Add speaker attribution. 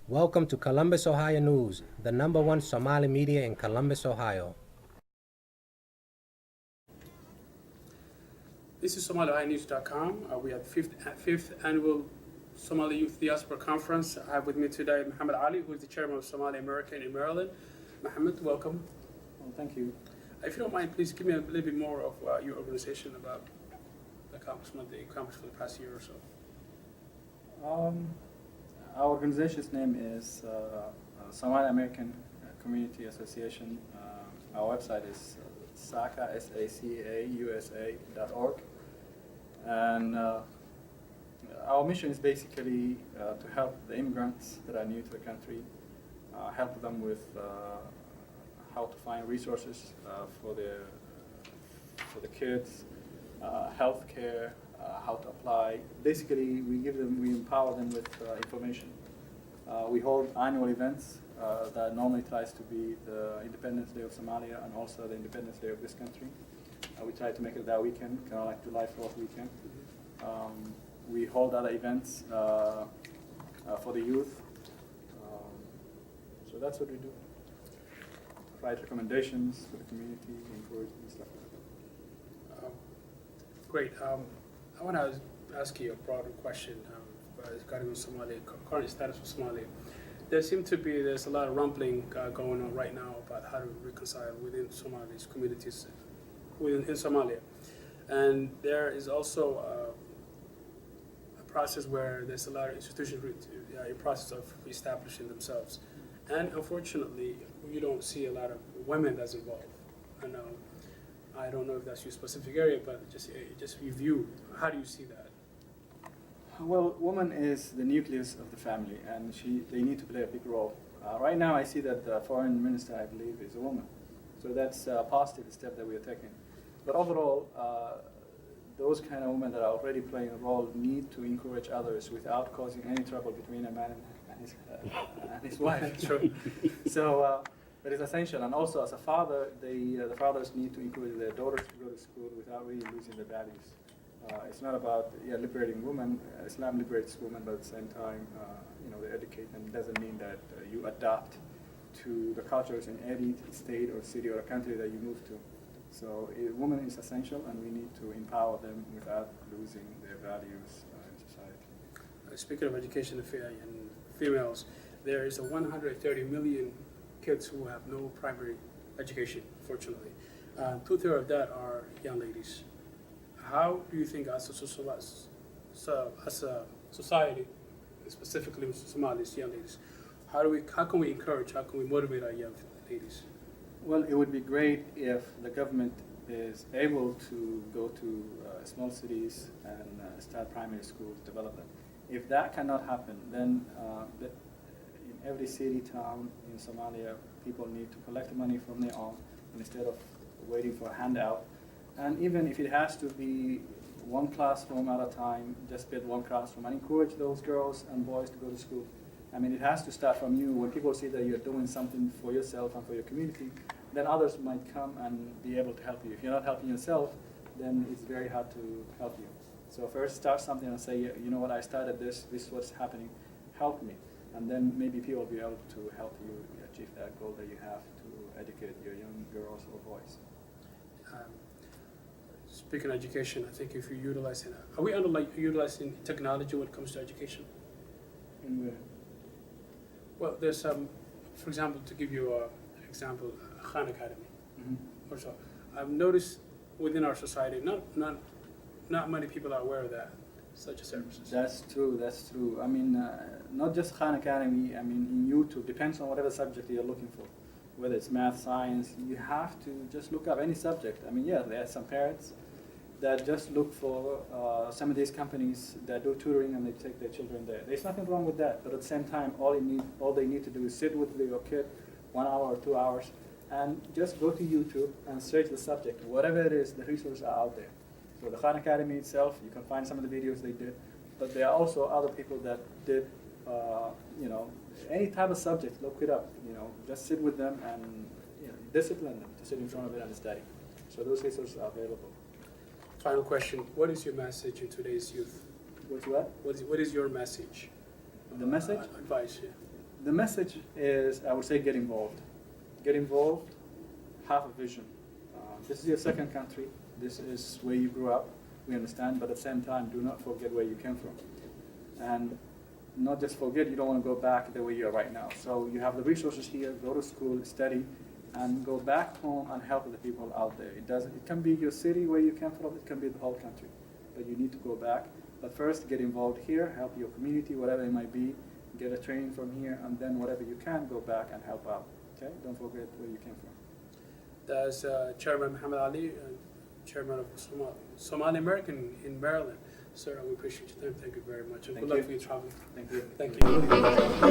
Speaker 1: Welcome to Columbus, Ohio News, the #1 Somali media in Columbus, Ohio.
Speaker 2: This is SomaliNews.com. We have the fifth annual Somali Youth Diaspora Conference. I have with me today Muhammad Ali, who is the chairman of Somali America in Maryland. Muhammad, welcome.
Speaker 3: Well, thank you.
Speaker 2: If you don't mind, please give me a little bit more of your organization about the accomplishment that you accomplished for the past year or so.
Speaker 3: Our organization's name is Somali American Community Association. Our website is SACA, SACAUSA.org. And our mission is basically to help the immigrants that are new to the country, help them with how to find resources for the kids, health care, how to apply. Basically, we empower them with information. We hold annual events that normally tries to be the Independence Day of Somalia and also the Independence Day of this country. We try to make it that weekend, kind of like July 4th weekend. We hold other events for the youth. So that's what we do. Provide recommendations for the community, encourage and stuff like that.
Speaker 2: Great. I want to ask you a broader question regarding Somalia, current status of Somalia. There's a lot of rumbling going on right now about how to reconcile within Somali's communities in Somalia. And there is also a process where there's a lot of institutions in process of reestablishing themselves. And unfortunately, you don't see a lot of women that's involved. I don't know if that's your specific area, but just review. How do you see that?
Speaker 3: Well, woman is the nucleus of the family, and they need to play a big role. Right now, I see that the foreign minister, I believe, is a woman. So that's a positive step that we are taking. But overall, those kind of women that are already playing a role need to encourage others without causing any trouble between a man and his wife.
Speaker 2: Sure.
Speaker 3: So that is essential. And also, as a father, the fathers need to encourage their daughters to go to school without really losing their values. It's not about liberating women. Islam liberates women, but at the same time, they educate them. It doesn't mean that you adapt to the cultures in any state or city or country that you move to. So a woman is essential, and we need to empower them without losing their values in society.
Speaker 2: Speaking of education and females, there is 130 million kids who have no primary education, fortunately. 2/3 of that are young ladies. How do you think as a society, specifically with Somalis, young ladies, how can we encourage, how can we motivate our young ladies?
Speaker 3: Well, it would be great if the government is able to go to small cities and start primary schools, develop them. If that cannot happen, then in every city, town in Somalia, people need to collect money from their own instead of waiting for a handout. And even if it has to be one classroom at a time, just build one classroom and encourage those girls and boys to go to school. I mean, it has to start from you. When people see that you're doing something for yourself and for your community, then others might come and be able to help you. If you're not helping yourself, then it's very hard to help you. So first start something and say, you know what, I started this is what's happening, help me. And then maybe people will be able to help you achieve that goal that you have to educate your young girls or boys.
Speaker 2: Speaking of education, I think if you're utilizing are we utilizing technology when it comes to education?
Speaker 3: In where?
Speaker 2: Well, there's for example, to give you an example, Khan Academy.
Speaker 3: Mm-hmm.
Speaker 2: Or so. I've noticed within our society, not many people are aware of that, such as services.
Speaker 3: That's true. I mean, not just Khan Academy, I mean, in YouTube, depends on whatever subject you're looking for. Whether it's math, science, you have to just look up any subject. I mean, yeah, there are some parents that just look for some of these companies that do tutoring and they take their children there. There's nothing wrong with that, but at the same time, all they need to do is sit with your kid 1 hour or 2 hours and just go to YouTube and search the subject. Whatever it is, the resources are out there. So the Khan Academy itself, you can find some of the videos they did, but there are also other people that did, any type of subject, look it up, just sit with them and discipline them to sit in front of it and study. So those resources are available.
Speaker 2: Final question, what is your message in today's youth?
Speaker 3: What's what?
Speaker 2: What is your message?
Speaker 3: The message?
Speaker 2: Advice, yeah.
Speaker 3: The message is, I would say, get involved. Get involved, have a vision. This is your second country. This is where you grew up. We understand, but at the same time, do not forget where you came from. And not just forget, you don't want to go back the way you are right now. So you have the resources here, go to school, study, and go back home and help the people out there. It can be your city where you came from, it can be the whole country. But you need to go back. But first, get involved here, help your community, whatever it might be, get a training from here, and then whatever you can, go back and help out. Okay? Don't forget where you came from.
Speaker 2: That's Chairman Muhammad Ali, Chairman of Somali American in Maryland. Sir, we appreciate your time. Thank you very much. And
Speaker 3: Thank
Speaker 2: good luck
Speaker 3: you.
Speaker 2: for your travel.
Speaker 3: Thank you.
Speaker 2: Thank you.